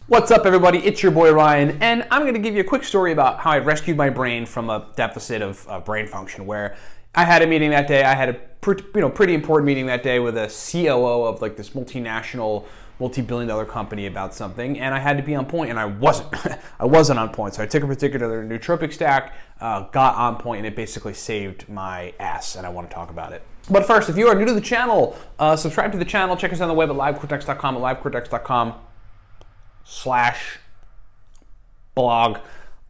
What's up, everybody? It's your boy Ryan, and I'm going to give you a quick story about how I rescued my brain from a deficit of brain function. Where I had a meeting that day. I had a pretty important meeting that day with a COO of like this multinational, multi-billion-dollar company about something, and I had to be on point, and I wasn't. I wasn't on point. So I took a particular nootropic stack, got on point, and it basically saved my ass. And I want to talk about it. But first, if you are new to the channel, subscribe to the channel. Check us out on the web at livecortex.com at livecortex.com/blog,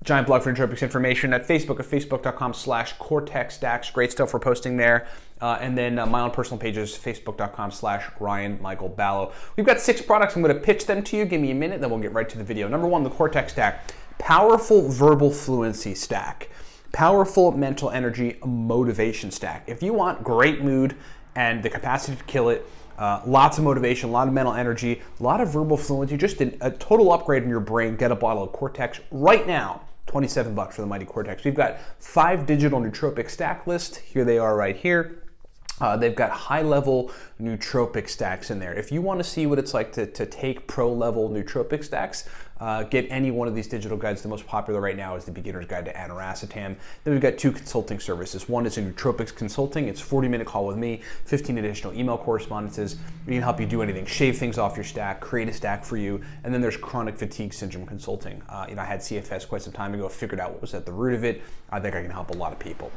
giant blog for nootropics information, at Facebook at facebook.com/cortexstacks. Great stuff we're posting there. And then my own personal pages, facebook.com/RyanMichaelBallo. We've got 6 products. I'm going to pitch them to you. Give me a minute, then we'll get right to the video. Number 1, the Cortex Stack. Powerful verbal fluency stack. Powerful mental energy motivation stack. If you want great mood and the capacity to kill it, lots of motivation, a lot of mental energy, a lot of verbal fluency, just a total upgrade in your brain, get a bottle of Cortex right now. $27 for the mighty Cortex. We've got 5 digital nootropic stack lists. Here they are right here. They've got high-level nootropic stacks in there. If you want to see what it's like to take pro-level nootropic stacks, get any one of these digital guides. The most popular right now is the Beginner's Guide to Aniracetam. Then we've got 2 consulting services. One is a nootropics consulting. It's a 40-minute call with me, 15 additional email correspondences. We can help you do anything, shave things off your stack, create a stack for you. And then there's chronic fatigue syndrome consulting. I had CFS quite some time ago, figured out what was at the root of it. I think I can help a lot of people.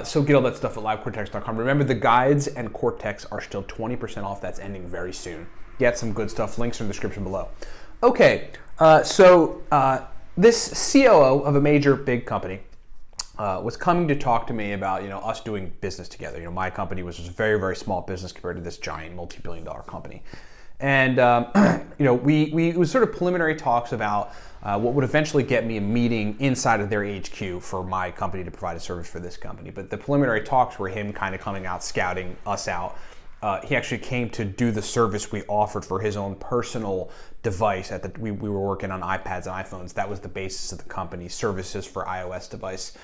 So get all that stuff at livecortex.com. Remember, the guides and Cortex are still 20% off. That's ending very soon. Get some good stuff. Links in the description below. Okay, this COO of a major big company was coming to talk to me about us doing business together. My company was just a very, very small business compared to this giant multi-billion-dollar company. And we was sort of preliminary talks about what would eventually get me a meeting inside of their HQ for my company to provide a service for this company. But the preliminary talks were him kind of coming out, scouting us out. He actually came to do the service we offered for his own personal device. We were working on iPads and iPhones. That was the basis of the company, services for iOS device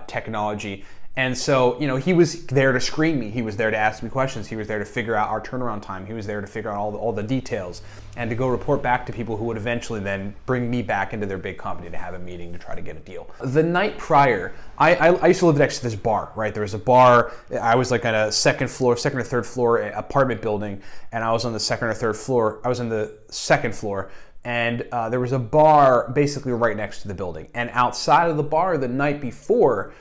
technology. And so, he was there to screen me. He was there to ask me questions. He was there to figure out our turnaround time. He was there to figure out all the details and to go report back to people who would eventually then bring me back into their big company to have a meeting to try to get a deal. The night prior, I used to live next to this bar, right? There was a bar. I was like on a second or third floor apartment building, and I was on the second or third floor. I was on the second floor. And there was a bar basically right next to the building. And outside of the bar the night before,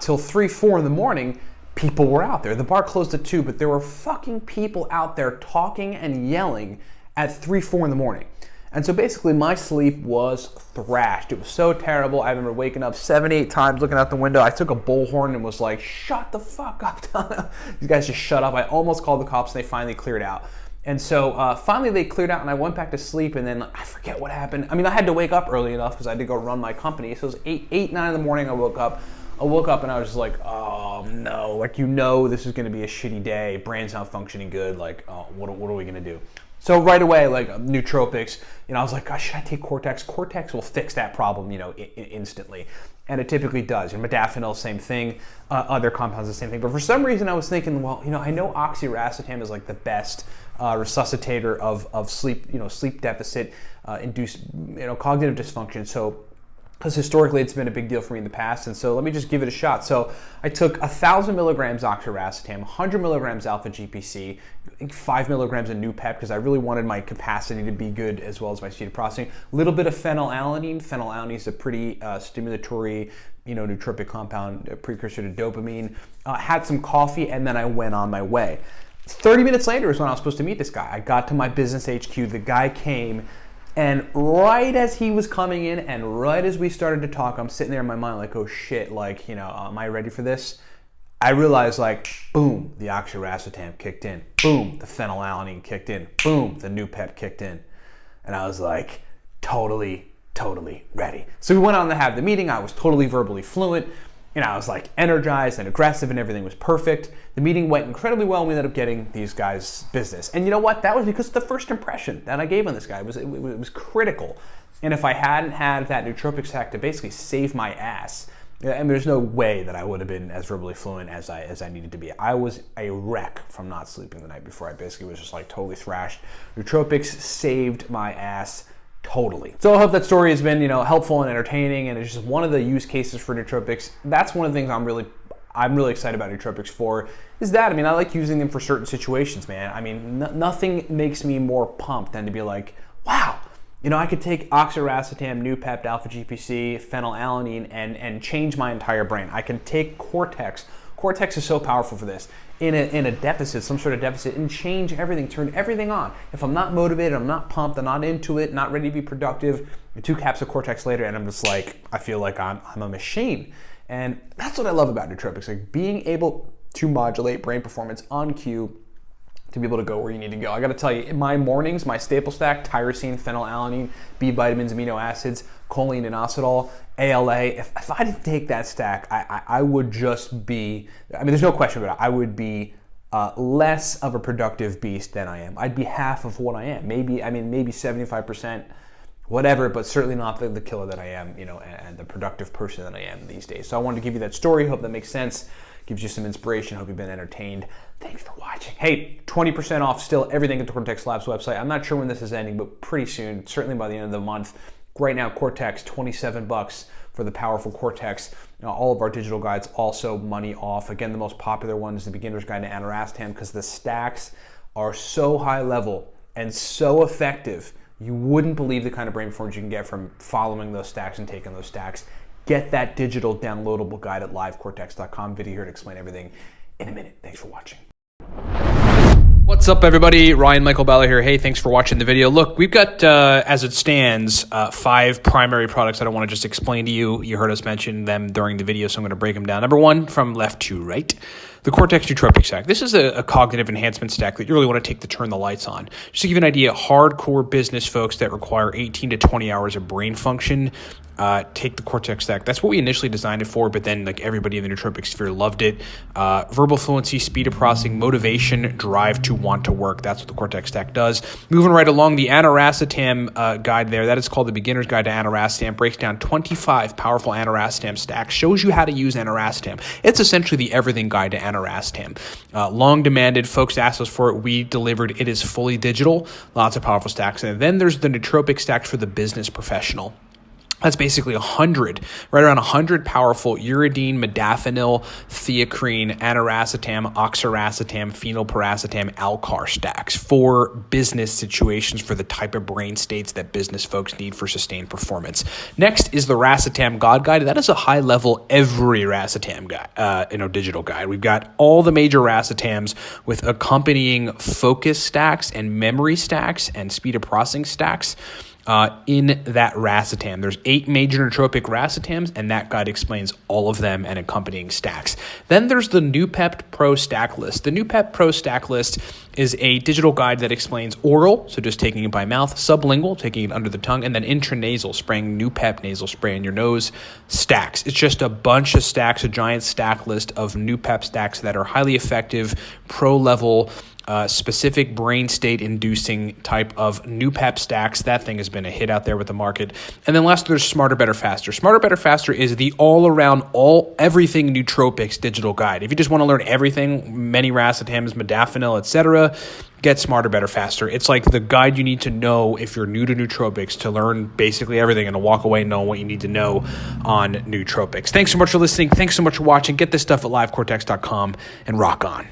till 3, 4 in the morning, people were out there. The bar closed at 2, but there were fucking people out there talking and yelling at 3, 4 in the morning. And so basically my sleep was thrashed. It was so terrible. I remember waking up 7, 8 times looking out the window. I took a bullhorn and was like, shut the fuck up. These guys just shut up. I almost called the cops and they finally cleared out. And so finally they cleared out and I went back to sleep, and then I forget what happened. I mean, I had to wake up early enough because I had to go run my company. So it was 8, 9 in the morning I woke up. I woke up and I was just like, oh no, like, this is gonna be a shitty day. Brain's not functioning good. Like, oh, what are we gonna do? So right away, like nootropics, I was like, gosh, should I take Cortex? Cortex will fix that problem, instantly. And it typically does. Modafinil, same thing. Other compounds, the same thing. But for some reason, I was thinking, well, I know oxiracetam is like the best resuscitator of sleep, sleep deficit induced, cognitive dysfunction. So, because historically it's been a big deal for me in the past, and so let me just give it a shot. So I took 1,000 milligrams oxiracetam, 100 milligrams alpha GPC, 5 milligrams of Noopep, because I really wanted my capacity to be good as well as my speed of processing. A little bit of phenylalanine. Phenylalanine is a pretty stimulatory, nootropic compound, a precursor to dopamine. Had some coffee, and then I went on my way. 30 minutes later is when I was supposed to meet this guy. I got to my business HQ. The guy came. And right as he was coming in and right as we started to talk, I'm sitting there in my mind like, oh shit, like, am I ready for this? I realized, like, boom, the oxiracetam kicked in. Boom, the phenylalanine kicked in. Boom, the Noopep kicked in. And I was like, totally ready. So we went on to have the meeting. I was totally verbally fluent. I was like energized and aggressive and everything was perfect. The meeting went incredibly well and we ended up getting these guys business. And you know what? That was because of the first impression that I gave on this guy. It was critical. And if I hadn't had that nootropic stack to basically save my ass, and there's no way that I would have been as verbally fluent as I needed to be. I was a wreck from not sleeping the night before. I basically was just like totally thrashed. Nootropics saved my ass Totally. So I hope that story has been, helpful and entertaining, and it's just one of the use cases for nootropics. That's one of the things I'm really excited about nootropics for, is that, I like using them for certain situations, man. Nothing makes me more pumped than to be like, wow, I could take Oxiracetam, Noopept, Alpha GPC, phenylalanine, and change my entire brain. I can take Cortex. Cortex is so powerful for this. In a deficit, some sort of deficit, and change everything, turn everything on. If I'm not motivated, I'm not pumped, I'm not into it, not ready to be productive, 2 caps of Cortex later, and I'm just like, I feel like I'm a machine. And that's what I love about nootropics, like being able to modulate brain performance on cue to be able to go where you need to go. I gotta tell you, in my mornings, my staple stack, tyrosine, phenylalanine, B vitamins, amino acids, choline and inositol, ALA, if I didn't take that stack, I would just be, there's no question about it, I would be less of a productive beast than I am. I'd be half of what I am. Maybe 75%, whatever, but certainly not the killer that I am, and the productive person that I am these days. So I wanted to give you that story. Hope that makes sense. Gives you some inspiration. Hope you've been entertained. Thanks for watching. Hey, 20% off still everything at the Cortex Labs website. I'm not sure when this is ending, but pretty soon, certainly by the end of the month. Right now, Cortex, $27 for the powerful Cortex. All of our digital guides also money off. Again, the most popular one is the Beginner's Guide to Aniracetam, because the stacks are so high level and so effective. You wouldn't believe the kind of brain performance you can get from following those stacks and taking those stacks. Get that digital downloadable guide at livecortex.com. Video here to explain everything in a minute. Thanks for watching. What's up, everybody? Ryan Michael Balla here. Hey, thanks for watching the video. Look, we've got, as it stands, 5 primary products that I want to just explain to you. You heard us mention them during the video, so I'm going to break them down. Number 1, from left to right, the Cortex Nootropic Stack. This is a cognitive enhancement stack that you really want to take to turn the lights on. Just to give you an idea, hardcore business folks that require 18 to 20 hours of brain function, take the Cortex Stack. That's what we initially designed it for, but then like everybody in the nootropic sphere loved it. Verbal fluency, speed of processing, motivation, drive to want to work. That's what the Cortex Stack does. Moving right along, the Aniracetam guide there, that is called the Beginner's Guide to Aniracetam, breaks down 25 powerful Aniracetam stacks, shows you how to use Aniracetam. It's essentially the everything guide to Aniracetam. Long demanded, folks asked us for it, we delivered. It is fully digital, lots of powerful stacks. And then there's the nootropic stacks for the business professional. That's basically 100, right around 100 powerful uridine, modafinil, theacrine, aniracetam, oxiracetam, phenylpiracetam, alcar stacks for business situations, for the type of brain states that business folks need for sustained performance. Next is the Racetam God Guide. That is a high-level every Racetam guide, digital guide. We've got all the major Racetams with accompanying focus stacks and memory stacks and speed of processing stacks. In that Racetam. There's 8 major nootropic Racetams, and that guide explains all of them and accompanying stacks. Then there's the Noopept Pro Stack List. The Noopept Pro Stack List is a digital guide that explains oral, so just taking it by mouth, sublingual, taking it under the tongue, and then intranasal, spraying Noopept nasal spray in your nose, stacks. It's just a bunch of stacks, a giant stack list of Noopept stacks that are highly effective, pro-level, specific brain state inducing type of Noopept stacks. That thing has been a hit out there with the market. And then last, there's Smarter, Better, Faster. Smarter, Better, Faster is the all-around, everything nootropics digital guide. If you just want to learn everything, many Racetams, modafinil, etc., get Smarter, Better, Faster. It's like the guide you need to know if you're new to nootropics, to learn basically everything and to walk away knowing what you need to know on nootropics. Thanks so much for listening. Thanks so much for watching. Get this stuff at livecortex.com and rock on.